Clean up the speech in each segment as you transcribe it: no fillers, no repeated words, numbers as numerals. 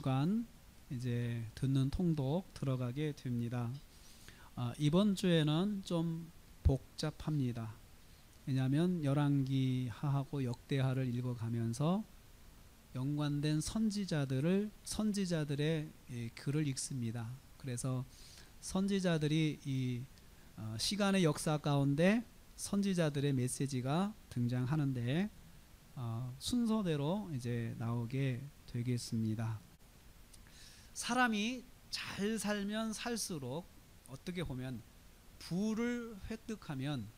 주간 이제 듣는 통독 들어가게 됩니다. 이번 주에는 좀 복잡합니다. 왜냐하면 열왕기하하고 역대하를 읽어가면서 연관된 선지자들의 글을 읽습니다. 그래서 선지자들이 이 시간의 역사 가운데 선지자들의 메시지가 등장하는데 순서대로 이제 나오게 되겠습니다. 사람이 잘 살면 살수록 어떻게 보면 부를 획득하면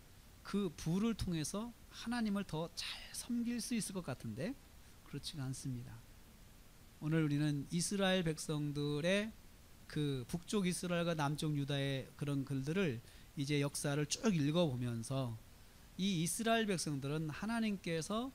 그 부를 통해서 하나님을 더 잘 섬길 수 있을 것 같은데 그렇지가 않습니다. 오늘 우리는 이스라엘 백성들의 그 북쪽 이스라엘과 남쪽 유다의 그런 글들을 이제 역사를 쭉 읽어보면서 이 이스라엘 백성들은 하나님께서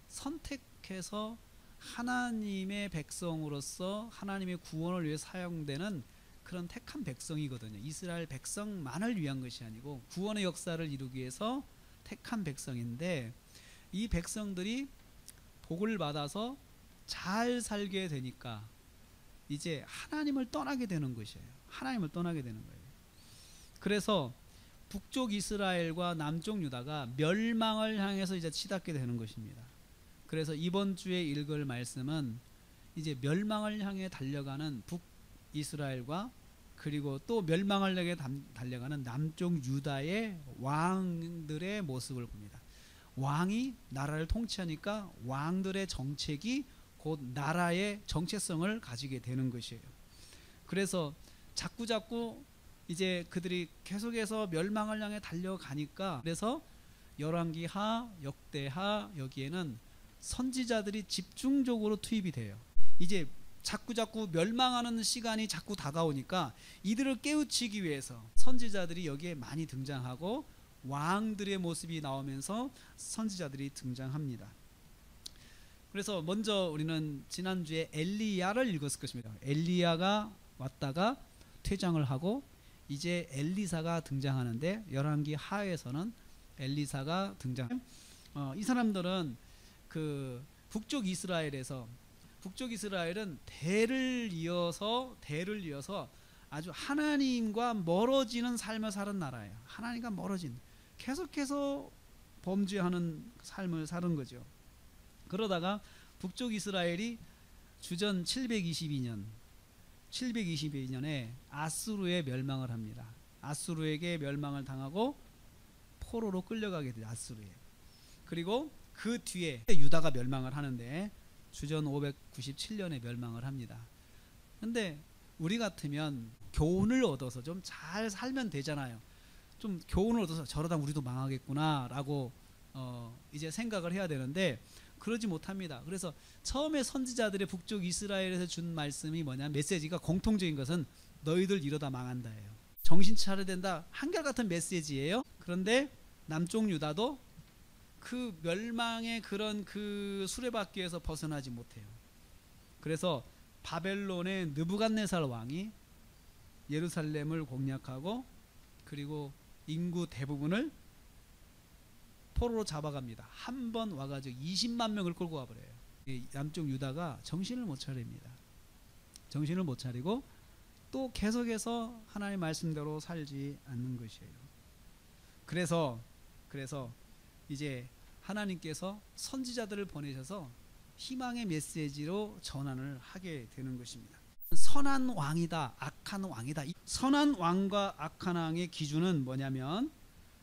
선택해서 하나님의 백성으로서 하나님의 구원을 위해 사용되는 그런 택한 백성이거든요. 이스라엘 백성만을 위한 것이 아니고 구원의 역사를 이루기 위해서 택한 백성인데 이 백성들이 복을 받아서 잘 살게 되니까 이제 하나님을 떠나게 되는 것이에요. 하나님을 떠나게 되는 거예요. 그래서 북쪽 이스라엘과 남쪽 유다가 멸망을 향해서 이제 치닫게 되는 것입니다. 그래서 이번 주에 읽을 말씀은 이제 멸망을 향해 달려가는 북이스라엘과 그리고 또 멸망을 향해 달려가는 남쪽 유다의 왕들의 모습을 봅니다. 왕이 나라를 통치하니까 왕들의 정책이 곧 나라의 정체성을 가지게 되는 것이에요. 그래서 자꾸자꾸 이제 그들이 계속해서 멸망을 향해 달려가니까 그래서 열왕기하, 역대하 여기에는 선지자들이 집중적으로 투입이 돼요. 이제 자꾸자꾸 멸망하는 시간이 자꾸 다가오니까 이들을 깨우치기 위해서 선지자들이 여기에 많이 등장하고 왕들의 모습이 나오면서 선지자들이 등장합니다. 그래서 먼저 우리는 지난주에 엘리야를 읽었을 것입니다. 엘리야가 왔다가 퇴장을 하고 이제 엘리사가 등장하는데 열왕기 하에서는 엘리사가 등장. 이 사람들은 그 북쪽 이스라엘은 대를 이어서 아주 하나님과 멀어지는 삶을 사는 나라예요. 하나님과 멀어진 계속해서 범죄하는 삶을 사는 거죠. 그러다가 북쪽 이스라엘이 주전 722년에 아수르에 멸망을 합니다. 아수르에게 멸망을 당하고 포로로 끌려가게 돼요. 아수르에. 그리고 그 뒤에 유다가 멸망을 하는데 주전 597년에 멸망을 합니다. 근데 우리 같으면 교훈을 얻어서 좀 잘 살면 되잖아요. 좀 교훈을 얻어서 저러다 우리도 망하겠구나 라고 이제 생각을 해야 되는데 그러지 못합니다. 그래서 처음에 선지자들의 북쪽 이스라엘에서 준 말씀이 뭐냐, 메시지가 공통적인 것은 너희들 이러다 망한다예요. 정신 차려야 된다, 한결같은 메시지예요. 그런데 남쪽 유다도 그 멸망의 그런 그 수레바퀴에서 벗어나지 못해요. 그래서 바벨론의 느부갓네살 왕이 예루살렘을 공략하고 그리고 인구 대부분을 포로로 잡아갑니다. 한 번 와가지고 20만 명을 끌고 와버려요. 남쪽 유다가 정신을 못 차립니다. 정신을 못 차리고 또 계속해서 하나님의 말씀대로 살지 않는 것이에요. 그래서 이제 하나님께서 선지자들을 보내셔서 희망의 메시지로 전환을 하게 되는 것입니다. 선한 왕이다, 악한 왕이다. 선한 왕과 악한 왕의 기준은 뭐냐면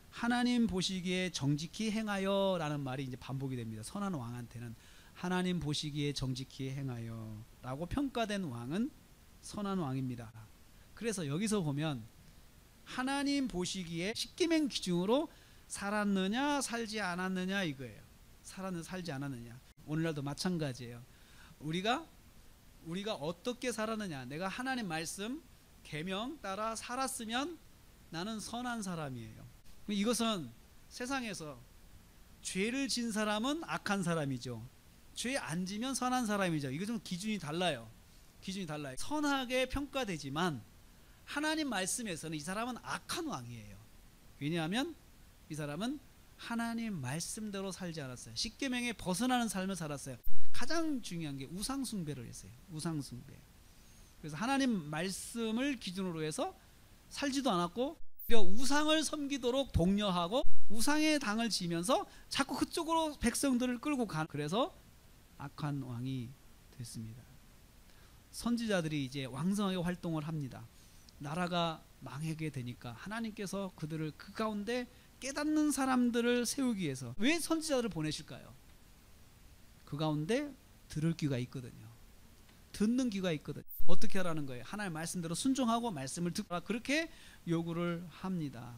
하나님 보시기에 정직히 행하여 라는 말이 이제 반복이 됩니다. 선한 왕한테는 하나님 보시기에 정직히 행하여 라고 평가된 왕은 선한 왕입니다. 그래서 여기서 보면 하나님 보시기에 십계명 기준으로 살았느냐 살지 않았느냐 이거예요. 살았느냐 살지 않았느냐. 오늘날도 마찬가지예요. 우리가 어떻게 살았느냐. 내가 하나님 말씀 계명 따라 살았으면 나는 선한 사람이에요. 이것은 세상에서 죄를 진 사람은 악한 사람이죠. 죄 안 지면 선한 사람이죠. 이거 좀 기준이 달라요. 선하게 평가되지만 하나님 말씀에서는 이 사람은 악한 왕이에요. 왜냐하면 이 사람은 하나님 말씀대로 살지 않았어요. 십계명에 벗어나는 삶을 살았어요. 가장 중요한 게 우상 숭배를 했어요. 우상 숭배. 그래서 하나님 말씀을 기준으로 해서 살지도 않았고 우상을 섬기도록 독려하고 우상의 당을 지면서 자꾸 그쪽으로 백성들을 끌고 가. 그래서 악한 왕이 됐습니다. 선지자들이 이제 왕성하게 활동을 합니다. 나라가 망하게 되니까 하나님께서 그들을 그 가운데 깨닫는 사람들을 세우기 위해서 왜 선지자들을 보내실까요? 그 가운데 들을 귀가 있거든요. 듣는 귀가 있거든요. 어떻게 하라는 거예요? 하나님의 말씀대로 순종하고 말씀을 듣라, 그렇게 요구를 합니다.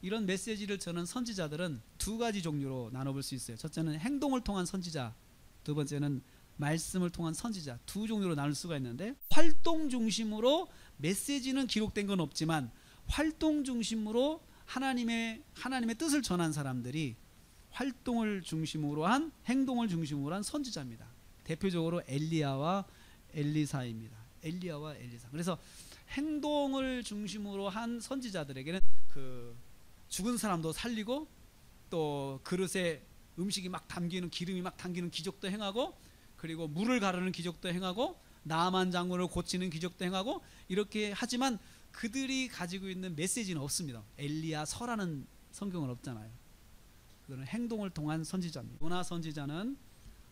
이런 메시지를 저는 선지자들은 두 가지 종류로 나눠볼 수 있어요. 첫째는 행동을 통한 선지자, 두 번째는 말씀을 통한 선지자, 두 종류로 나눌 수가 있는데, 활동 중심으로 메시지는 기록된 건 없지만 활동 중심으로 하나님의 뜻을 전한 사람들이 활동을 중심으로 한, 행동을 중심으로 한 선지자입니다. 대표적으로 엘리야와 엘리사입니다. 엘리야와 엘리사. 그래서 행동을 중심으로 한 선지자들에게는 그 죽은 사람도 살리고 또 그릇에 음식이 막 담기는, 기름이 막 담기는 기적도 행하고, 그리고 물을 가르는 기적도 행하고, 나만 장군을 고치는 기적도 행하고, 이렇게 하지만 그들이 가지고 있는 메시지는 없습니다. 엘리야서라는 성경은 없잖아요. 그들은 행동을 통한 선지자입니다. 요나 선지자는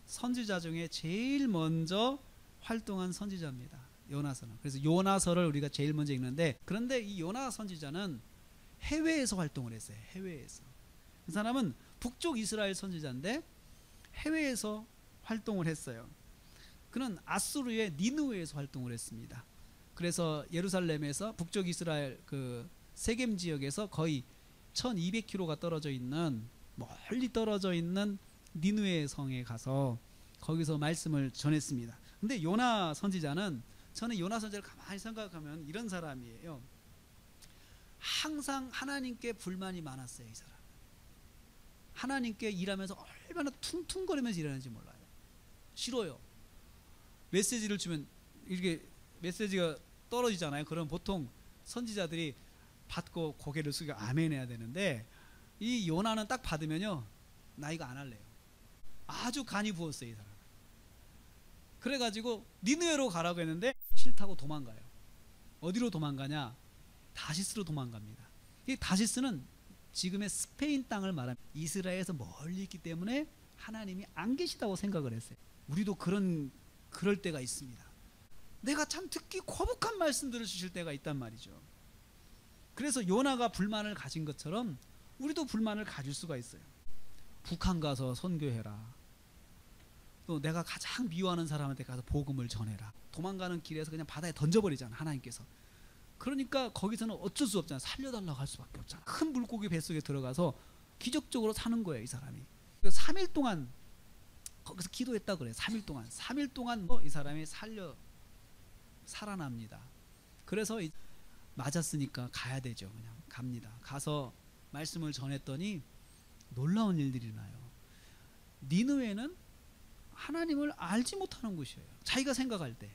선지자 중에 제일 먼저 활동한 선지자입니다. 요나서는. 그래서 요나서를 우리가 제일 먼저 읽는데, 그런데 이 요나 선지자는 해외에서 활동을 했어요. 해외에서. 그 사람은 북쪽 이스라엘 선지자인데 해외에서 활동을 했어요. 그는 아수르의 니느웨에서 활동을 했습니다. 그래서 예루살렘에서 북쪽 이스라엘 그 세겜 지역에서 거의 1200km가 떨어져 있는, 멀리 떨어져 있는 니느웨 성에 가서 거기서 말씀을 전했습니다. 근데 요나 선지자는, 저는 요나 선지자를 가만히 생각하면 이런 사람이에요. 항상 하나님께 불만이 많았어요. 이 사람 하나님께 일하면서 얼마나 퉁퉁거리면서 일하는지 몰라요. 싫어요. 메시지를 주면 이렇게 메시지가 떨어지잖아요. 그럼 보통 선지자들이 받고 고개를 숙여 아멘 해야 되는데, 이 요나는 딱 받으면요, 나 이거 안 할래요. 아주 간이 부었어요. 이 사람. 그래가지고 니느웨로 가라고 했는데 싫다고 도망가요. 어디로 도망가냐? 다시스로 도망갑니다. 이 다시스는 지금의 스페인 땅을 말합니다. 이스라엘에서 멀리 있기 때문에 하나님이 안 계시다고 생각을 했어요. 우리도 그럴 때가 있습니다. 내가 참 듣기 거북한 말씀들을 주실 때가 있단 말이죠. 그래서 요나가 불만을 가진 것처럼 우리도 불만을 가질 수가 있어요. 북한 가서 선교해라. 또 내가 가장 미워하는 사람한테 가서 복음을 전해라. 도망가는 길에서 그냥 바다에 던져버리잖아, 하나님께서. 그러니까 거기서는 어쩔 수 없잖아. 살려달라고 할 수밖에 없잖아. 큰 물고기 뱃속에 들어가서 기적적으로 사는 거예요, 이 사람이. 3일 동안 거기서 기도했다 그래요. 3일 동안 이 사람이 살아납니다. 그래서 맞았으니까 가야 되죠. 그냥 갑니다. 가서 말씀을 전했더니 놀라운 일들이 나요. 니느웨는 하나님을 알지 못하는 곳이에요. 자기가 생각할 때.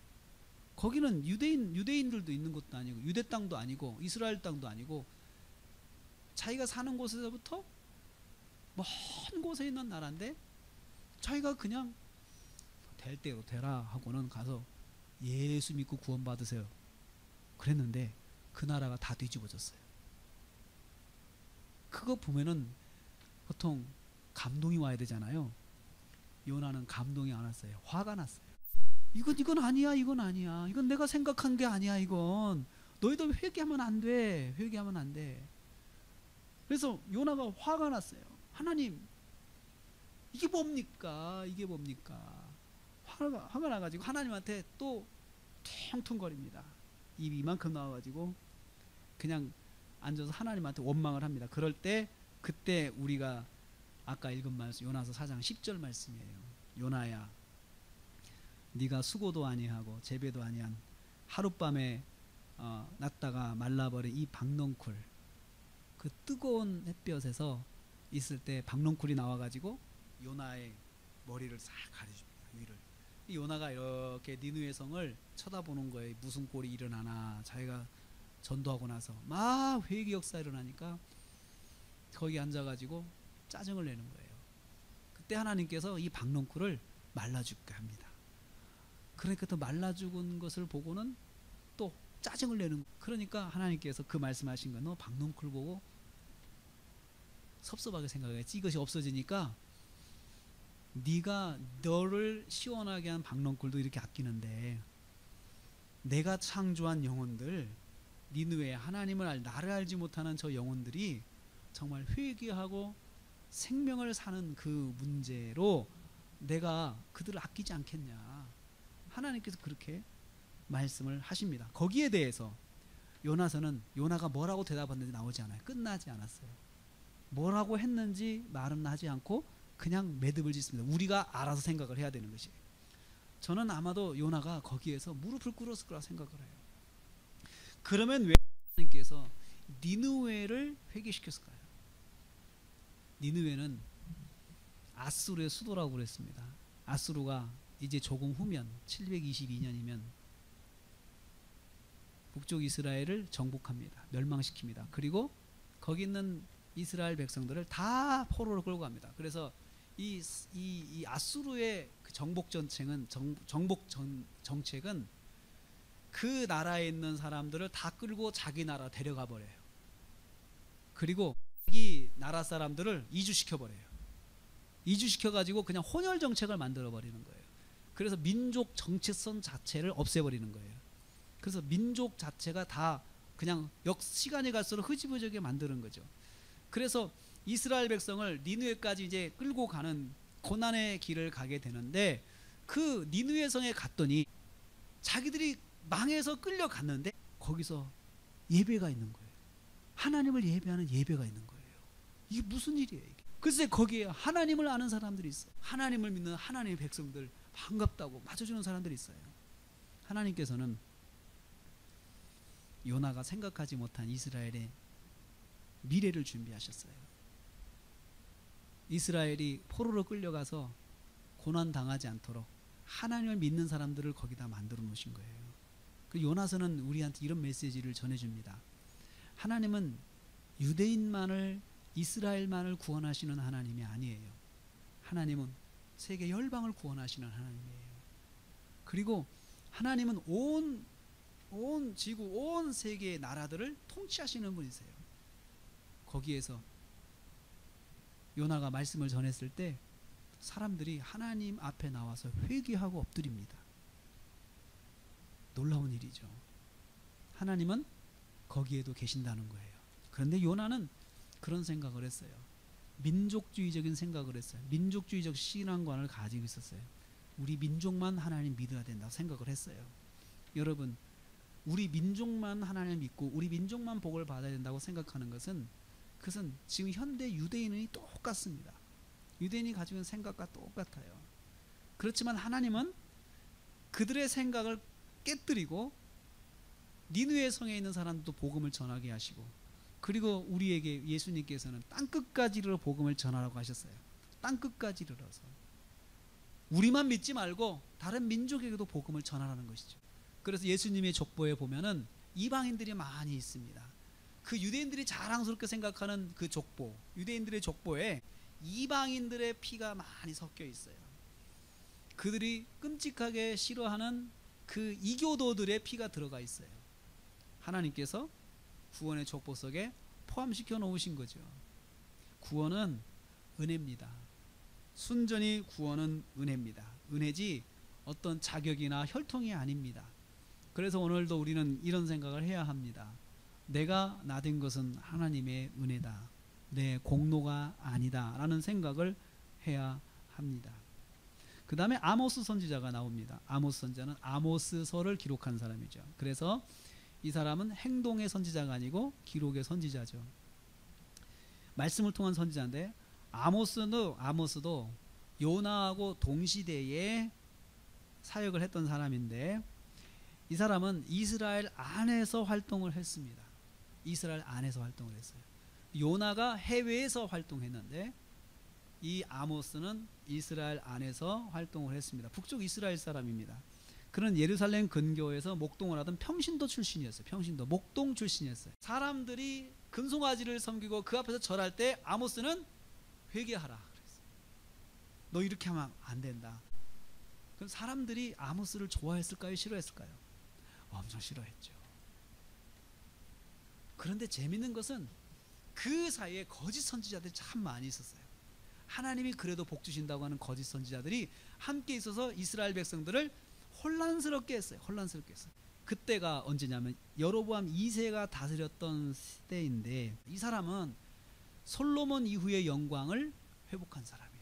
거기는 유대인들도 있는 것도 아니고, 유대 땅도 아니고, 이스라엘 땅도 아니고, 자기가 사는 곳에서부터 먼 곳에 있는 나라인데, 자기가 그냥 될 대로 되라 하고는 가서 예수 믿고 구원 받으세요 그랬는데 그 나라가 다 뒤집어졌어요. 그거 보면은 보통 감동이 와야 되잖아요. 요나는 감동이 안 왔어요. 화가 났어요. 이건 아니야. 이건 내가 생각한 게 아니야. 이건 너희들 회개하면 안 돼. 회개하면 안 돼. 그래서 요나가 화가 났어요. 하나님, 이게 뭡니까? 화가 나가지고 하나님한테 또 퉁퉁거립니다. 입이 이만큼 나와가지고 그냥 앉아서 하나님한테 원망을 합니다. 그럴 때, 그때 우리가 아까 읽은 말씀, 요나서 4장 10절 말씀이에요. 요나야, 네가 수고도 아니하고 재배도 아니한 하룻밤에 났다가 말라버린 이 박넝쿨, 그 뜨거운 햇볕에서 있을 때 박넝쿨이 나와가지고 요나의 머리를 싹 가려줍니다. 위를. 이 요나가 이렇게 니느웨 성을 쳐다보는 거예요. 무슨 꼴이 일어나나. 자기가 전도하고 나서 막 회개 역사 일어나니까 거기 앉아가지고 짜증을 내는 거예요. 그때 하나님께서 이 박넝쿨을 말라줄게 합니다. 그러니까 또 말라 죽은 것을 보고는 또 짜증을 내는. 그러니까 하나님께서 그 말씀하신 거, 너 박넝쿨 보고 섭섭하게 생각했지. 이것이 없어지니까 네가 너를 시원하게 한 박넝쿨도 이렇게 아끼는데 내가 창조한 영혼들, 니느웨 하나님을 나를 알지 못하는 저 영혼들이 정말 회개하고 생명을 사는 그 문제로 내가 그들을 아끼지 않겠냐. 하나님께서 그렇게 말씀을 하십니다. 거기에 대해서 요나서는 요나가 뭐라고 대답했는지 나오지 않아요. 끝나지 않았어요. 뭐라고 했는지 말은 하지 않고 그냥 매듭을 짓습니다. 우리가 알아서 생각을 해야 되는 것이에요. 저는 아마도 요나가 거기에서 무릎을 꿇었을 거라 생각을 해요. 그러면 왜 하나님께서 니느웨를 회개시켰을까요? 니느웨는 아수르의 수도라고 그랬습니다. 아수르가 이제 조금 후면 722년이면 북쪽 이스라엘을 정복합니다. 멸망시킵니다. 그리고 거기 있는 이스라엘 백성들을 다 포로로 끌고 갑니다. 그래서 이 아수르의 그 정복 정책은 그 나라에 있는 사람들을 다 끌고 자기 나라 데려가 버려요. 그리고 자기 나라 사람들을 이주시켜 버려요. 이주시켜 가지고 그냥 혼혈 정책을 만들어 버리는 거예요. 그래서 민족 정체성 자체를 없애버리는 거예요. 그래서 민족 자체가 다 그냥 시간이 갈수록 흐지부지하게 만드는 거죠. 그래서 이스라엘 백성을 니느웨까지 이제 끌고 가는 고난의 길을 가게 되는데 그 니느웨 성에 갔더니 자기들이 망해서 끌려갔는데 거기서 예배가 있는 거예요. 하나님을 예배하는 예배가 있는 거예요. 이게 무슨 일이에요 이게? 글쎄 거기에 하나님을 아는 사람들이 있어요. 하나님을 믿는 하나님의 백성들 반갑다고 맞아주는 사람들이 있어요. 하나님께서는 요나가 생각하지 못한 이스라엘의 미래를 준비하셨어요. 이스라엘이 포로로 끌려가서 고난당하지 않도록 하나님을 믿는 사람들을 거기다 만들어 놓으신 거예요. 그 요나서는 우리한테 이런 메시지를 전해줍니다. 하나님은 유대인만을, 이스라엘만을 구원하시는 하나님이 아니에요. 하나님은 세계 열방을 구원하시는 하나님이에요. 그리고 하나님은 온 지구, 온 세계의 나라들을 통치하시는 분이세요. 거기에서 요나가 말씀을 전했을 때 사람들이 하나님 앞에 나와서 회개하고 엎드립니다. 놀라운 일이죠. 하나님은 거기에도 계신다는 거예요. 그런데 요나는 그런 생각을 했어요. 민족주의적인 생각을 했어요. 민족주의적 신앙관을 가지고 있었어요. 우리 민족만 하나님 믿어야 된다고 생각을 했어요. 여러분, 우리 민족만 하나님을 믿고 우리 민족만 복을 받아야 된다고 생각하는 것은 그것은 지금 현대 유대인이 똑같습니다. 유대인이 가지고 있는 생각과 똑같아요. 그렇지만 하나님은 그들의 생각을 깨뜨리고 니느웨 성에 있는 사람도 복음을 전하게 하시고, 그리고 우리에게 예수님께서는 땅끝까지 이르러 복음을 전하라고 하셨어요. 땅끝까지 이르러서 우리만 믿지 말고 다른 민족에게도 복음을 전하라는 것이죠. 그래서 예수님의 족보에 보면은 이방인들이 많이 있습니다. 그 유대인들이 자랑스럽게 생각하는 그 족보, 유대인들의 족보에 이방인들의 피가 많이 섞여 있어요. 그들이 끔찍하게 싫어하는 그 이교도들의 피가 들어가 있어요. 하나님께서 구원의 족보 속에 포함시켜 놓으신 거죠. 구원은 은혜입니다. 순전히 구원은 은혜입니다. 은혜지 어떤 자격이나 혈통이 아닙니다. 그래서 오늘도 우리는 이런 생각을 해야 합니다. 내가 나된 것은 하나님의 은혜다. 내 공로가 아니다 라는 생각을 해야 합니다. 그 다음에 아모스 선지자가 나옵니다. 아모스 선지자는 아모스서를 기록한 사람이죠. 그래서 이 사람은 행동의 선지자가 아니고 기록의 선지자죠. 말씀을 통한 선지자인데 아모스도 요나하고 동시대에 사역을 했던 사람인데 이 사람은 이스라엘 안에서 활동을 했습니다. 이스라엘 안에서 활동을 했어요. 요나가 해외에서 활동했는데 이 아모스는 이스라엘 안에서 활동을 했습니다. 북쪽 이스라엘 사람입니다. 그는 예루살렘 근교에서 목동을 하던 평신도 출신이었어요. 평신도 목동 출신이었어요. 사람들이 금송아지를 섬기고 그 앞에서 절할 때 아모스는 회개하라 그랬어요. 너 이렇게 하면 안 된다. 그럼 사람들이 아모스를 좋아했을까요? 싫어했을까요? 엄청 싫어했죠. 그런데 재밌는 것은 그 사이에 거짓 선지자들이 참 많이 있었어요. 하나님이 그래도 복 주신다고 하는 거짓 선지자들이 함께 있어서 이스라엘 백성들을 혼란스럽게 했어요. 혼란스럽게 했어요. 그때가 언제냐면 여로보암 2세가 다스렸던 시대인데, 이 사람은 솔로몬 이후의 영광을 회복한 사람이에요.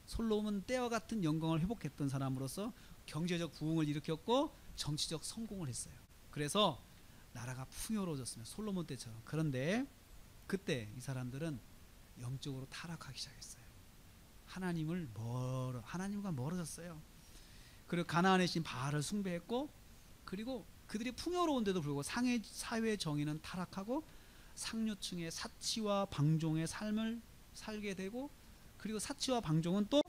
솔로몬 때와 같은 영광을 회복했던 사람으로서 경제적 부흥을 일으켰고 정치적 성공을 했어요. 그래서 나라가 풍요로워졌습니다. 솔로몬 때처럼. 그런데 그때 이 사람들은 영적으로 타락하기 시작했어요. 하나님과 멀어졌어요. 그리고 가나안의 신 바알을 숭배했고, 그리고 그들이 풍요로운데도 불구하고 사회 정의는 타락하고 상류층의 사치와 방종의 삶을 살게 되고, 그리고 사치와 방종은 또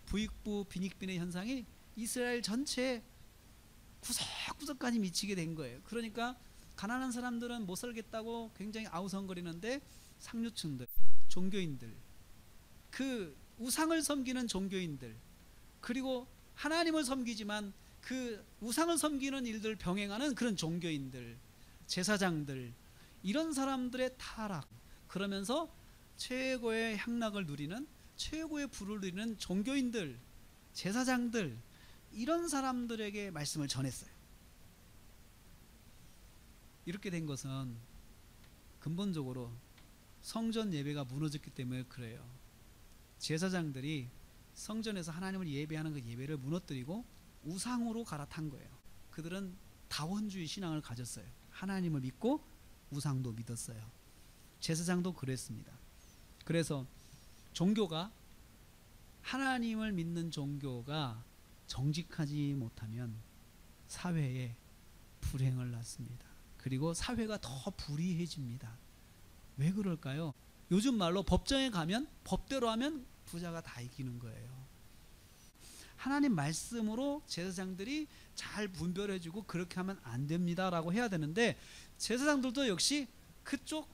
부익부 빈익빈의 현상이 이스라엘 전체에 구석구석까지 미치게 된 거예요. 그러니까 가난한 사람들은 못 살겠다고 굉장히 아우성거리는데, 상류층들, 종교인들, 그 우상을 섬기는 종교인들, 그리고 하나님을 섬기지만 그 우상을 섬기는 일들 병행하는 그런 종교인들, 제사장들, 이런 사람들의 타락, 그러면서 최고의 향락을 누리는, 최고의 부를 누리는 종교인들, 제사장들, 이런 사람들에게 말씀을 전했어요. 이렇게 된 것은 근본적으로 성전 예배가 무너졌기 때문에 그래요. 제사장들이 성전에서 하나님을 예배하는 그 예배를 무너뜨리고 우상으로 갈아탄 거예요. 그들은 다원주의 신앙을 가졌어요. 하나님을 믿고 우상도 믿었어요. 제사장도 그랬습니다. 그래서 종교가, 하나님을 믿는 종교가 정직하지 못하면 사회에 불행을 낳습니다. 그리고 사회가 더 불의해집니다. 왜 그럴까요? 요즘 말로 법정에 가면 법대로 하면 부자가 다 이기는 거예요. 하나님 말씀으로 제사장들이 잘 분별해주고 그렇게 하면 안 됩니다라고 해야 되는데, 제사장들도 역시 그쪽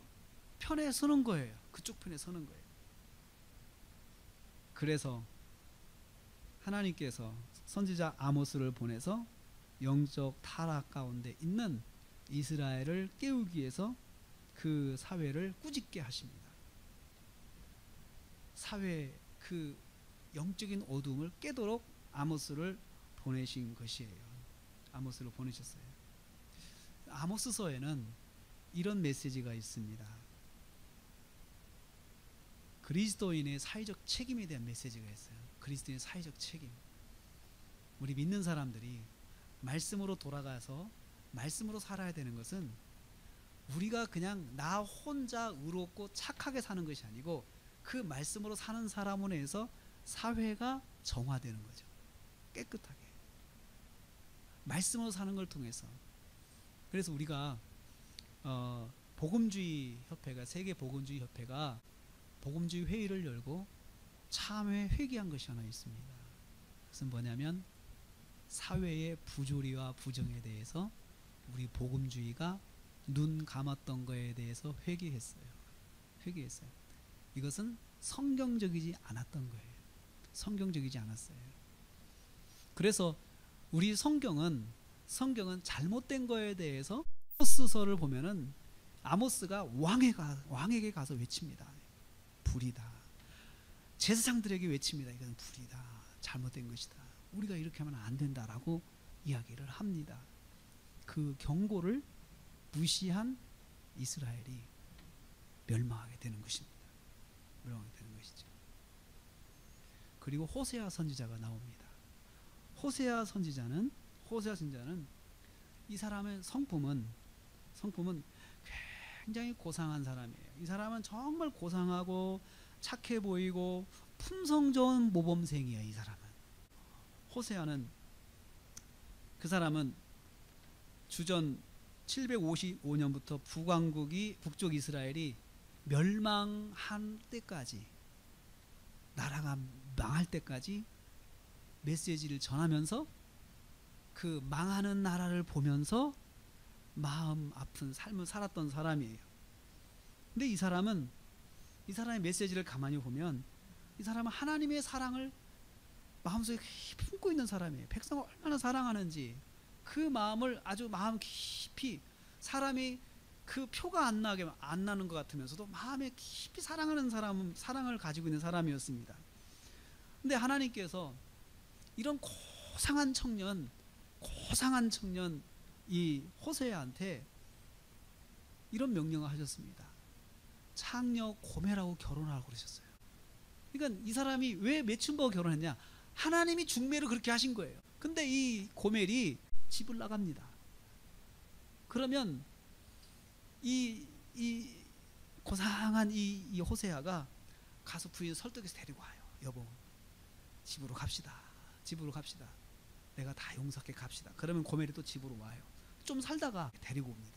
편에 서는 거예요. 그쪽 편에 서는 거예요. 그래서 하나님께서 선지자 아모스를 보내서 영적 타락 가운데 있는 이스라엘을 깨우기 위해서 그 사회를 꾸짖게 하십니다. 사회 그 영적인 어둠을 깨도록 아모스를 보내신 것이에요. 아모스를 보내셨어요. 아모스서에는 이런 메시지가 있습니다. 그리스도인의 사회적 책임에 대한 메시지가 있어요. 그리스도인의 사회적 책임. 우리 믿는 사람들이 말씀으로 돌아가서 말씀으로 살아야 되는 것은, 우리가 그냥 나 혼자 의롭고 착하게 사는 것이 아니고 그 말씀으로 사는 사람으로 해서 사회가 정화되는 거죠. 깨끗하게 말씀으로 사는 걸 통해서. 그래서 우리가 복음주의 협회가, 세계 복음주의 협회가 복음주의 회의를 열고 참회 회개한 것이 하나 있습니다. 그것은 뭐냐면, 사회의 부조리와 부정에 대해서 우리 복음주의가 눈 감았던 거에 대해서 회개했어요. 이것은 성경적이지 않았던 거예요. 성경적이지 않았어요. 그래서 우리 성경은 잘못된 거에 대해서, 아모스서를 보면은 아모스가 왕에게 가서 외칩니다. 불이다. 제사장들에게 외칩니다. 이건 불이다. 잘못된 것이다. 우리가 이렇게 하면 안 된다라고 이야기를 합니다. 그 경고를 무시한 이스라엘이 멸망하게 되는 것입니다. 멸망하게 되는 것이죠. 그리고 호세아 선지자가 나옵니다. 호세아 선지자는 이 사람의 성품은 굉장히 고상한 사람이에요. 이 사람은 정말 고상하고 착해 보이고 품성 좋은 모범생이에요. 이 사람은. 호세아는, 그 사람은 주전 755년부터 북쪽 이스라엘이 멸망한 때까지, 나라가 망할 때까지 메시지를 전하면서 그 망하는 나라를 보면서 마음 아픈 삶을 살았던 사람이에요. 근데 이 사람의 메시지를 가만히 보면, 이 사람은 하나님의 사랑을 마음속에 깊이 품고 있는 사람이에요. 백성을 얼마나 사랑하는지 그 마음을 아주 마음 깊이, 사람이 그 표가 안 나는 것 같으면서도 마음에 깊이 사랑하는 사람은 사랑을 가지고 있는 사람이었습니다. 근데 하나님께서 이런 고상한 청년 이 호세아한테 이런 명령을 하셨습니다. 창녀 고멜하고 결혼하라고 그러셨어요. 그러니까 이 사람이 왜 매춘보고 결혼했냐? 하나님이 중매를 그렇게 하신 거예요. 근데 이 고멜이 집을 나갑니다. 그러면 이 고상한 이 호세아가 가서 부인을 설득해서 데리고 와요. 여보, 집으로 갑시다. 내가 다 용서할게, 갑시다. 그러면 고멜이 또 집으로 와요. 좀 살다가 데리고 옵니다.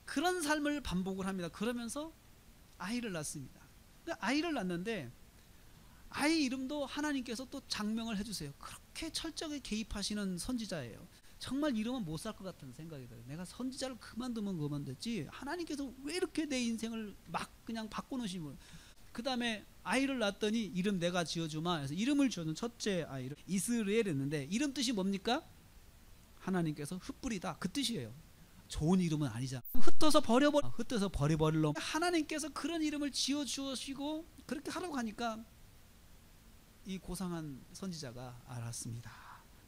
그런 삶을 반복을 합니다. 그러면서 아이를 낳습니다. 아이를 낳는데 아이 이름도 하나님께서 또 장명을 해주세요. 그렇게 철저하게 개입하시는 선지자예요. 정말 이러면 못 살 것 같은 생각이 들어요. 내가 선지자를 그만두면 그만뒀지, 하나님께서 왜 이렇게 내 인생을 막 그냥 바꿔놓으시면. 그 다음에 아이를 낳았더니 이름 내가 지어주마 해서 이름을 지어준 첫째 아이를 이스라엘 했는데, 이름 뜻이 뭡니까? 하나님께서 흩뿌리다, 그 뜻이에요. 좋은 이름은 아니잖아. 흩어서 버려버릴 놈. 하나님께서 그런 이름을 지어주시고 그렇게 하라고 하니까 이 고상한 선지자가 알았습니다.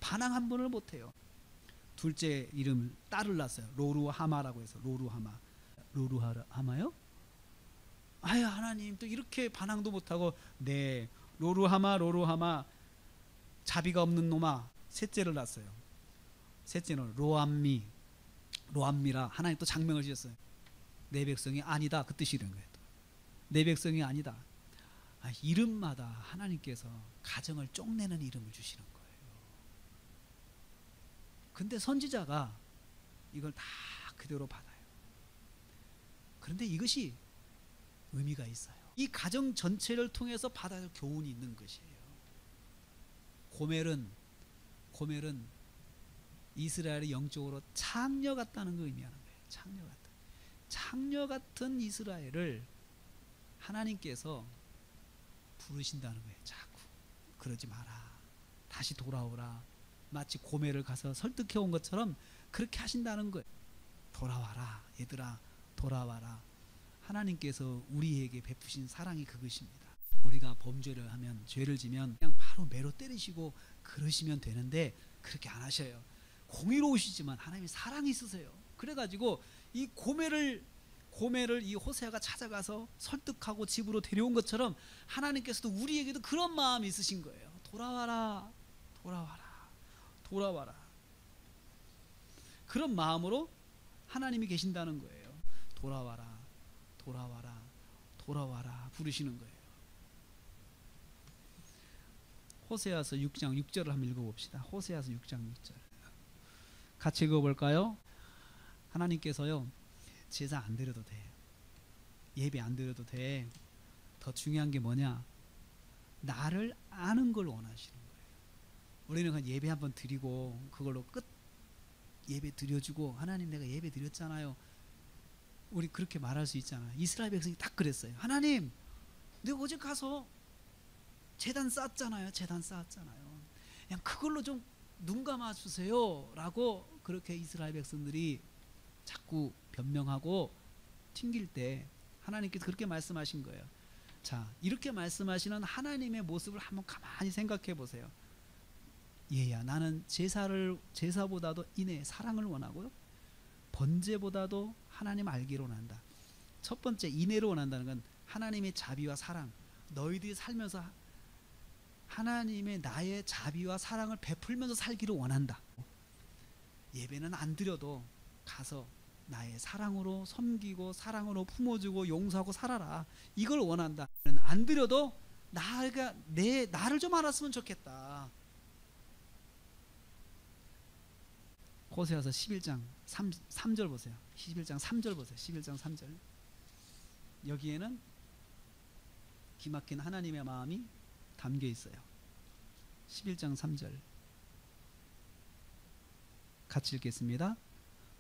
반항 한 번을 못해요. 둘째 이름을 딸을 낳았어요. 로루하마라고 해서 로루하마요? 아유, 하나님 또 이렇게 반항도 못하고, 네, 로루하마 자비가 없는 놈아. 셋째를 낳았어요. 셋째는 로암미라 하나님 또 장명을 지었어요. 내 백성이 아니다, 그 뜻이 이런 거예요. 내 백성이 아니다. 이름마다 하나님께서 가정을 쪽내는 이름을 주시는 거예요. 근데 선지자가 이걸 다 그대로 받아요. 그런데 이것이 의미가 있어요. 이 가정 전체를 통해서 받아야 할 교훈이 있는 것이에요. 고멜은 이스라엘의 영적으로 창녀 같다는 걸 의미하는 거예요. 창녀 같은 이스라엘을 하나님께서 부르신다는 거예요. 자꾸 그러지 마라, 다시 돌아오라. 마치 고멜을 가서 설득해 온 것처럼 그렇게 하신다는 거예요. 돌아와라, 얘들아, 돌아와라. 하나님께서 우리에게 베푸신 사랑이 그것입니다. 우리가 범죄를 하면, 죄를 지면 그냥 바로 매로 때리시고 그러시면 되는데 그렇게 안 하셔요. 공의로우시지만 하나님이 사랑이 있으세요. 그래가지고 이 고멜을 이 호세아가 찾아가서 설득하고 집으로 데려온 것처럼 하나님께서도 우리에게도 그런 마음이 있으신 거예요. 돌아와라. 그런 마음으로 하나님이 계신다는 거예요. 돌아와라 부르시는 거예요. 호세아서 6장 6절을 한번 읽어봅시다. 호세아서 6장 6절 같이 읽어볼까요? 하나님께서요, 제사 안 드려도 돼, 예배 안 드려도 돼, 더 중요한 게 뭐냐? 나를 아는 걸 원하시는 거예요. 우리는 그냥 예배 한번 드리고 그걸로 끝. 예배 드려주고, 하나님 내가 예배 드렸잖아요, 우리 그렇게 말할 수 있잖아요. 이스라엘 백성이 딱 그랬어요. 하나님, 내가 어제 가서 제단 쌓았잖아요. 그냥 그걸로 좀 눈 감아주세요 라고 그렇게 이스라엘 백성들이 자꾸 변명하고 튕길 때 하나님께서 그렇게 말씀하신 거예요. 자, 이렇게 말씀하시는 하나님의 모습을 한번 가만히 생각해 보세요. 얘야, 나는 제사보다도 인애, 사랑을 원하고요, 번제보다도 하나님 알기를 원한다. 첫 번째, 인애를 원한다는 건 하나님의 자비와 사랑, 너희들이 살면서 하나님의 나의 자비와 사랑을 베풀면서 살기를 원한다. 예배는 안 드려도 가서 나의 사랑으로 섬기고 사랑으로 품어주고 용서하고 살아라, 이걸 원한다. 안 드려도 나를 좀 알았으면 좋겠다. 호세아서 11장 3절 보세요. 11장 3절 보세요. 11장 3절. 여기에는 기막힌 하나님의 마음이 담겨 있어요. 11장 3절 같이 읽겠습니다.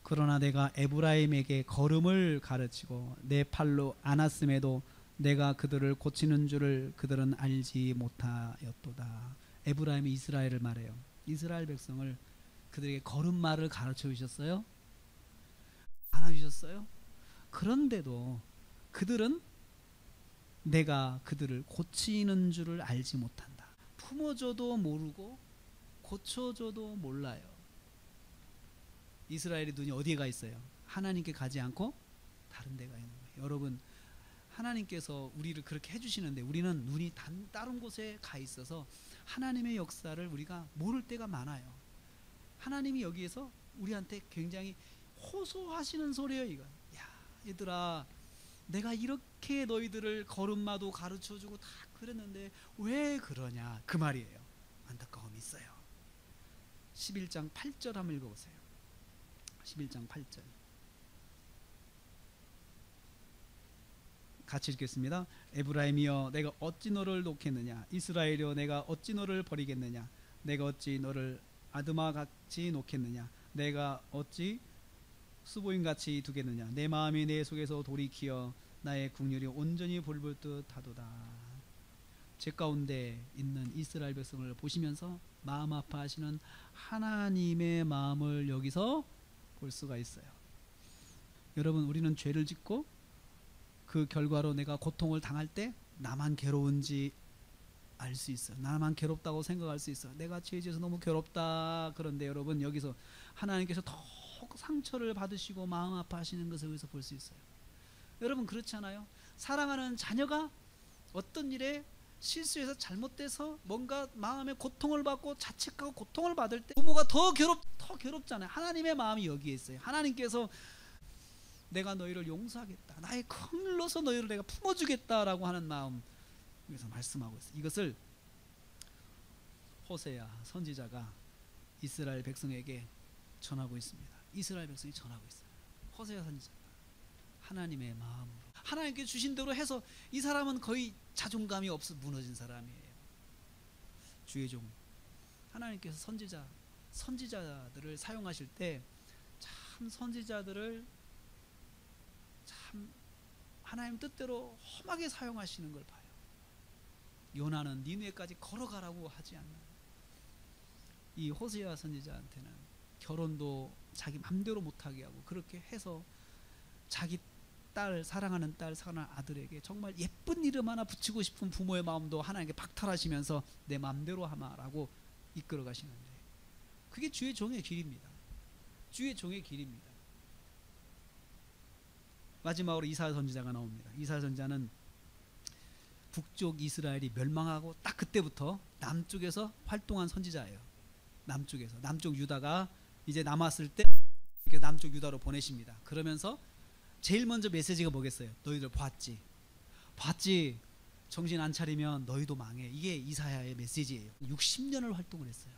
그러나 내가 에브라임에게 걸음을 가르치고 내 팔로 안았음에도 내가 그들을 고치는 줄을 그들은 알지 못하였도다. 에브라임이 이스라엘을 말해요. 이스라엘 백성을 그들에게 걸음마를 가르쳐 주셨어요? 안 주셨어요? 그런데도 그들은 내가 그들을 고치는 줄을 알지 못한다. 품어줘도 모르고 고쳐줘도 몰라요. 이스라엘의 눈이 어디에 가 있어요? 하나님께 가지 않고 다른 데 가 있는 거예요. 여러분, 하나님께서 우리를 그렇게 해주시는데 우리는 눈이 다른 곳에 가 있어서 하나님의 역사를 우리가 모를 때가 많아요. 하나님이 여기에서 우리한테 굉장히 호소하시는 소리예요. 이거, 야 얘들아, 내가 이렇게 너희들을 걸음마도 가르쳐주고 다 그랬는데 왜 그러냐, 그 말이에요. 안타까움이 있어요. 11장 8절 한번 읽어보세요. 11장 8절 같이 읽겠습니다. 에브라임이여, 내가 어찌 너를 놓겠느냐? 이스라엘이여, 내가 어찌 너를 버리겠느냐? 내가 어찌 너를 아드마같이 놓겠느냐? 내가 어찌 수보임같이 두겠느냐? 내 마음이 내 속에서 돌이키어 나의 국률이 온전히 불불 듯 하도다. 제 가운데 있는 이스라엘 백성을 보시면서 마음 아파하시는 하나님의 마음을 여기서 볼 수가 있어요. 여러분, 우리는 죄를 짓고 그 결과로 내가 고통을 당할 때 나만 괴로운지 알 수 있어요. 나만 괴롭다고 생각할 수 있어요. 내가 죄 지어서 너무 괴롭다. 그런데 여러분, 여기서 하나님께서 더 상처를 받으시고 마음 아파하시는 것을 여기서 볼 수 있어요. 여러분, 그렇지 않아요? 사랑하는 자녀가 어떤 일에 실수해서 잘못돼서 뭔가 마음의 고통을 받고 자책하고 고통을 받을 때 부모가 더 괴롭잖아요. 하나님의 마음이 여기에 있어요. 하나님께서 내가 너희를 용서하겠다, 나의 큰 일로서 너희를 내가 품어주겠다라고 하는 마음, 여기서 말씀하고 있어요. 이것을 호세아 선지자가 이스라엘 백성에게 전하고 있습니다. 이스라엘 백성이 전하고 있어요. 호세아 선지자가 하나님의 마음으로 하나님께 주신 대로 해서, 이 사람은 거의 자존감이 없어 무너진 사람이에요. 주의 종 하나님께서 선지자들을 사용하실 때 참 선지자들을 참 하나님 뜻대로 험하게 사용하시는 걸 봐요. 요나는 니느웨까지 걸어가라고 하지 않나요? 이 호세아 선지자한테는 결혼도 자기 맘대로 못하게 하고, 그렇게 해서 자기 딸, 사랑하는 아들에게 정말 예쁜 이름 하나 붙이고 싶은 부모의 마음도 하나님께 박탈하시면서 내 맘대로 하마라고 이끌어 가시는데, 그게 주의 종의 길입니다. 주의 종의 길입니다. 마지막으로 이사야 선지자가 나옵니다. 이사야 선지자는 북쪽 이스라엘이 멸망하고 딱 그때부터 남쪽에서 활동한 선지자예요. 남쪽 유다가 이제 남았을 때 남쪽 유다로 보내십니다. 그러면서 제일 먼저 메시지가 뭐겠어요? 너희들 봤지? 정신 안 차리면 너희도 망해. 이게 이사야의 메시지예요. 60년을 활동을 했어요.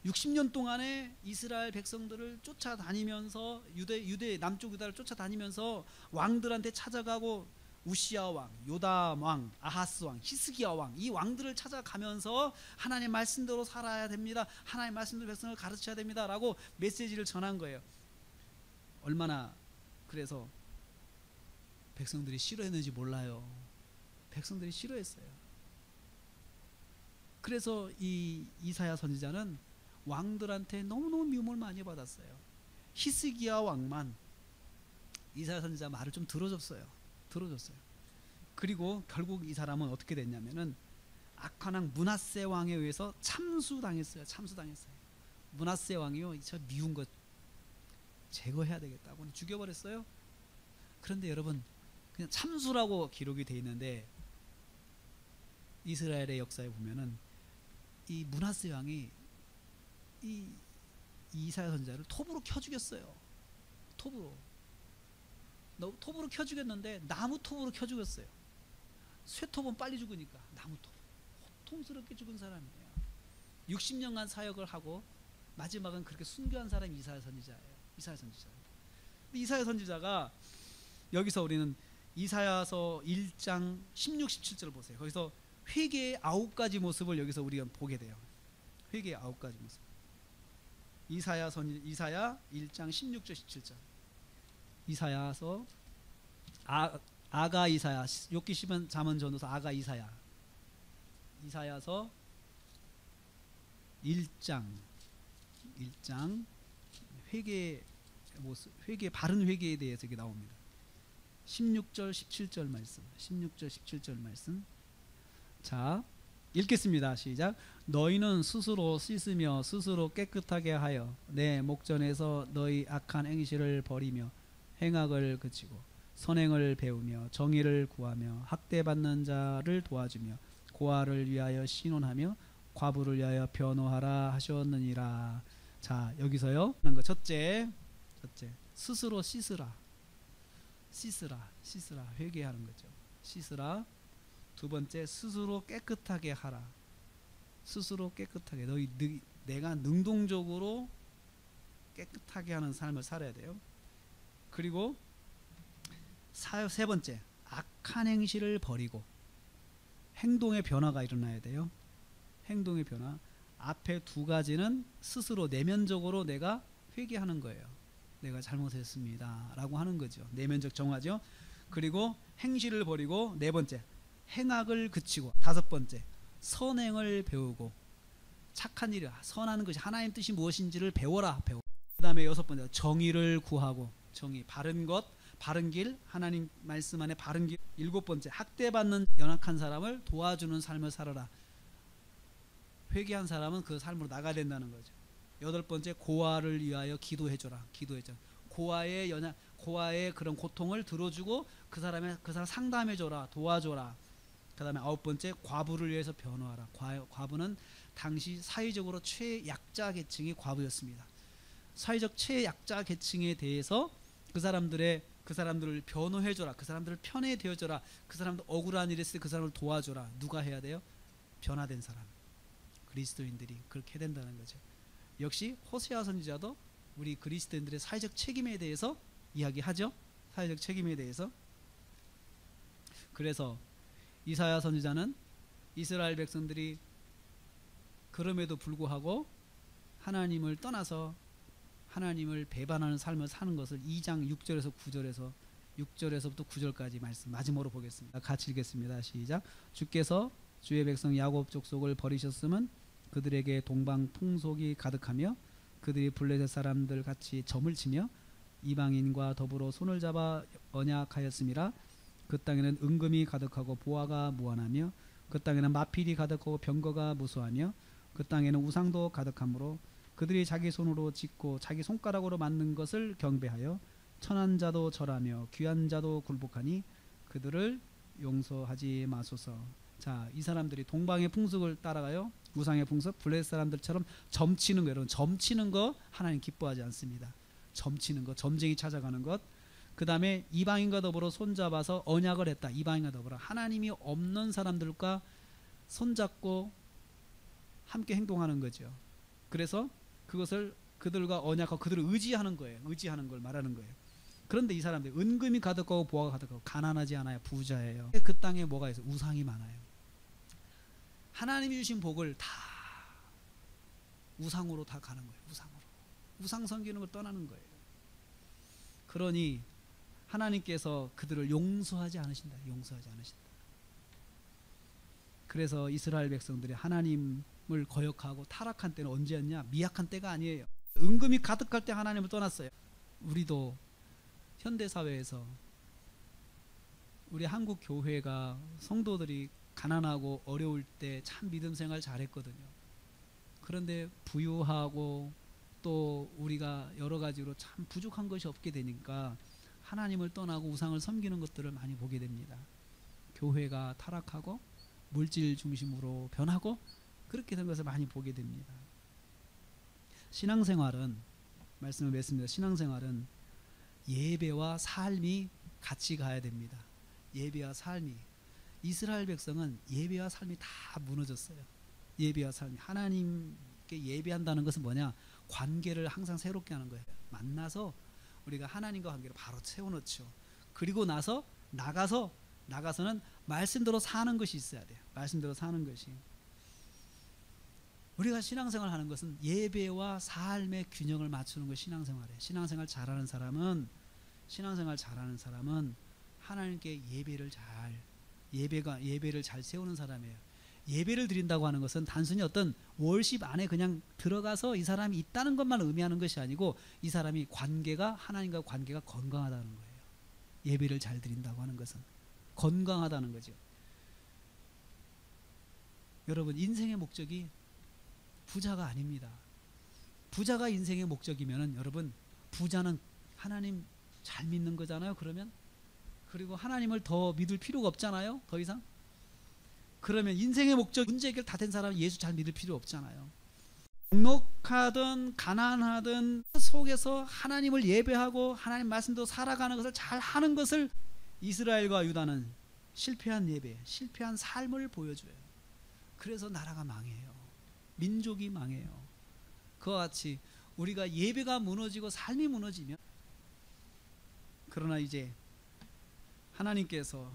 60년 동안에 이스라엘 백성들을 쫓아다니면서 유대 남쪽 유다를 쫓아다니면서 왕들한테 찾아가고, 우시야 왕, 요담 왕, 아하스 왕, 히스기야 왕, 이 왕들을 찾아가면서 하나님 말씀대로 살아야 됩니다, 하나님 말씀대로 백성을 가르쳐야 됩니다 라고 메시지를 전한 거예요. 얼마나 그래서 백성들이 싫어했는지 몰라요. 백성들이 싫어했어요. 그래서 이 이사야 선지자는 왕들한테 너무너무 미움을 많이 받았어요. 히스기야 왕만 이사야 선지자 말을 좀 들어줬어요. 그리고 결국 이 사람은 어떻게 됐냐면은 악한 왕 므낫세 왕에 의해서 참수당했어요. 므낫세 왕이요, 저 미운 것 제거해야 되겠다고 죽여버렸어요. 그런데 여러분, 그냥 참수라고 기록이 되어 있는데 이스라엘의 역사에 보면은 이 므낫세 왕이 이 이사야 선지자를 톱으로 켜 죽였어요. 톱으로 켜 죽였는데 나무 톱으로 켜 죽였어요. 쇠톱은 빨리 죽으니까 나무 톱. 고통스럽게 죽은 사람이에요. 60년간 사역을 하고 마지막은 그렇게 순교한 사람이 이사야 선지자예요. 근데 이사야 선지자가 여기서 우리는 이사야서 1장 16, 17절 보세요. 거기서 회개의 9가지 모습을 여기서 우리가 보게 돼요. 회개의 9가지 모습. 이사야 1장 16절 17절. 이사야서 아가 이사야, 욥기 10은 잠언 전도서 아가 이사야, 이사야서 1장 회개 모습, 회개, 바른 회개에 대해서 이게 나옵니다. 16절 17절 말씀, 16절 17절 말씀. 자, 읽겠습니다. 시작. 너희는 스스로 씻으며 스스로 깨끗하게 하여 내 목전에서 너희 악한 행실을 버리며 행악을 그치고 선행을 배우며 정의를 구하며 학대받는 자를 도와주며 고아를 위하여 신원하며 과부를 위하여 변호하라 하셨느니라. 자, 여기서요 첫째 스스로 씻으라 회개하는 거죠. 씻으라. 두 번째, 스스로 깨끗하게 하라. 스스로 깨끗하게, 내가 능동적으로 깨끗하게 하는 삶을 살아야 돼요. 그리고 세 번째, 악한 행실을 버리고 행동의 변화가 일어나야 돼요. 행동의 변화. 앞에 두 가지는 스스로 내면적으로 내가 회개하는 거예요. 내가 잘못했습니다 라고 하는 거죠. 내면적 정화죠. 그리고 행실을 버리고, 네 번째 행악을 그치고, 다섯 번째 선행을 배우고, 착한 일이, 선하는 것이 하나님 뜻이 무엇인지를 배워라. 그 다음에 여섯 번째 정의를 구하고, 정의, 바른 것, 바른 길, 하나님 말씀 안에 바른 길. 일곱 번째 학대받는 연약한 사람을 도와주는 삶을 살아라. 회개한 사람은 그 삶으로 나가야 된다는 거죠. 여덟 번째, 고아를 위하여 기도해줘라. 고아의 그런 고통을 들어주고 그 사람 상담해줘라, 도와줘라. 그 다음에 아홉 번째, 과부를 위해서 변호하라. 과부는 당시 사회적으로 최약자 계층이 과부였습니다. 사회적 최약자 계층에 대해서 그 사람들을 변호해줘라. 그 사람들을 편에 되어줘라. 그 사람들 억울한 일이 있을 때 그 사람을 도와줘라. 누가 해야 돼요? 변화된 사람, 그리스도인들이 그렇게 해야 된다는 거죠. 역시 호세아 선지자도 우리 그리스도인들의 사회적 책임에 대해서 이야기하죠. 사회적 책임에 대해서. 그래서 이사야 선지자는 이스라엘 백성들이 그럼에도 불구하고 하나님을 떠나서 하나님을 배반하는 삶을 사는 것을 2장 6절에서부터 9절까지 말씀 마지막으로 보겠습니다. 같이 읽겠습니다. 시작. 주께서 주의 백성 야곱 족속을 버리셨음은 그들에게 동방 통속이 가득하며 그들이 블레셋 사람들 같이 점을 치며 이방인과 더불어 손을 잡아 언약하였음이라. 그 땅에는 은금이 가득하고 보화가 무한하며 그 땅에는 마필이 가득하고 병거가 무수하며 그 땅에는 우상도 가득하므로 그들이 자기 손으로 짓고 자기 손가락으로 만든 것을 경배하여 천한 자도 절하며 귀한 자도 굴복하니 그들을 용서하지 마소서. 자, 이 사람들이 동방의 풍습을 따라가요. 우상의 풍습, 블레셋 사람들처럼 점치는 거, 여러분 점치는 거 하나님 기뻐하지 않습니다. 점치는 거, 점쟁이 찾아가는 것. 그 다음에 이방인과 더불어 손잡아서 언약을 했다. 이방인과 더불어 하나님이 없는 사람들과 손잡고 함께 행동하는 거죠. 그래서 그것을 그들과 언약하고 그들을 의지하는 거예요. 의지하는 걸 말하는 거예요. 그런데 이 사람들이 은금이 가득하고 보화가 가득하고 가난하지 않아요. 부자예요. 그 땅에 뭐가 있어요? 우상이 많아요. 하나님이 주신 복을 다 우상으로 다 가는 거예요. 우상 섬기는 걸 떠나는 거예요. 그러니 하나님께서 그들을 용서하지 않으신다. 그래서 이스라엘 백성들이 하나님을 거역하고 타락한 때는 언제였냐? 미약한 때가 아니에요. 은금이 가득할 때 하나님을 떠났어요. 우리도 현대사회에서 우리 한국 교회가 성도들이 가난하고 어려울 때 참 믿음 생활 잘했거든요. 그런데 부유하고 또 우리가 여러 가지로 참 부족한 것이 없게 되니까 하나님을 떠나고 우상을 섬기는 것들을 많이 보게 됩니다. 교회가 타락하고 물질 중심으로 변하고 그렇게 된 것을 많이 보게 됩니다. 신앙생활은 말씀을 맺습니다. 신앙생활은 예배와 삶이 같이 가야 됩니다. 예배와 삶이. 이스라엘 백성은 예배와 삶이 다 무너졌어요. 예배와 삶이. 하나님께 예배한다는 것은 뭐냐? 관계를 항상 새롭게 하는 거예요. 만나서 우리가 하나님과 관계를 바로 세워놓죠. 그리고 나서 나가서는 말씀대로 사는 것이 있어야 돼요. 말씀대로 사는 것이. 우리가 신앙생활 하는 것은 예배와 삶의 균형을 맞추는 것이 신앙생활이에요. 신앙생활 잘하는 사람은 하나님께 예배를 잘 세우는 사람이에요. 예배를 드린다고 하는 것은 단순히 어떤 월십 안에 그냥 들어가서 이 사람이 있다는 것만 의미하는 것이 아니고 이 사람이 하나님과 관계가 건강하다는 거예요. 예배를 잘 드린다고 하는 것은 건강하다는 거죠. 여러분, 인생의 목적이 부자가 아닙니다. 부자가 인생의 목적이면은 여러분, 부자는 하나님 잘 믿는 거잖아요. 그리고 하나님을 더 믿을 필요가 없잖아요. 더 이상. 그러면 인생의 목적, 문제 해결 다 된 사람은 예수 잘 믿을 필요 없잖아요. 넉넉하든 가난하든 속에서 하나님을 예배하고 하나님 말씀도 살아가는 것을 잘 하는 것을 이스라엘과 유다는 실패한 예배, 실패한 삶을 보여줘요. 그래서 나라가 망해요. 민족이 망해요. 그와 같이 우리가 예배가 무너지고 삶이 무너지면, 그러나 이제 하나님께서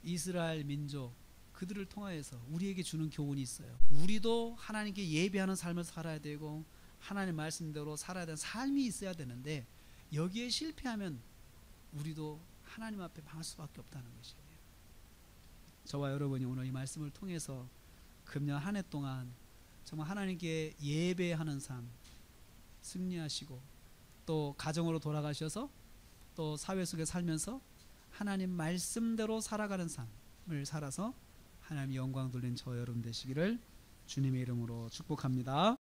이스라엘 민족 그들을 통하여서 우리에게 주는 교훈이 있어요. 우리도 하나님께 예배하는 삶을 살아야 되고 하나님 말씀대로 살아야 되는 삶이 있어야 되는데, 여기에 실패하면 우리도 하나님 앞에 망할 수밖에 없다는 것이에요. 저와 여러분이 오늘 이 말씀을 통해서 금년 한 해 동안 정말 하나님께 예배하는 삶 승리하시고, 또 가정으로 돌아가셔서 또 사회 속에 살면서 하나님 말씀대로 살아가는 삶을 살아서 하나님 영광 돌린 저 여러분 되시기를 주님의 이름으로 축복합니다.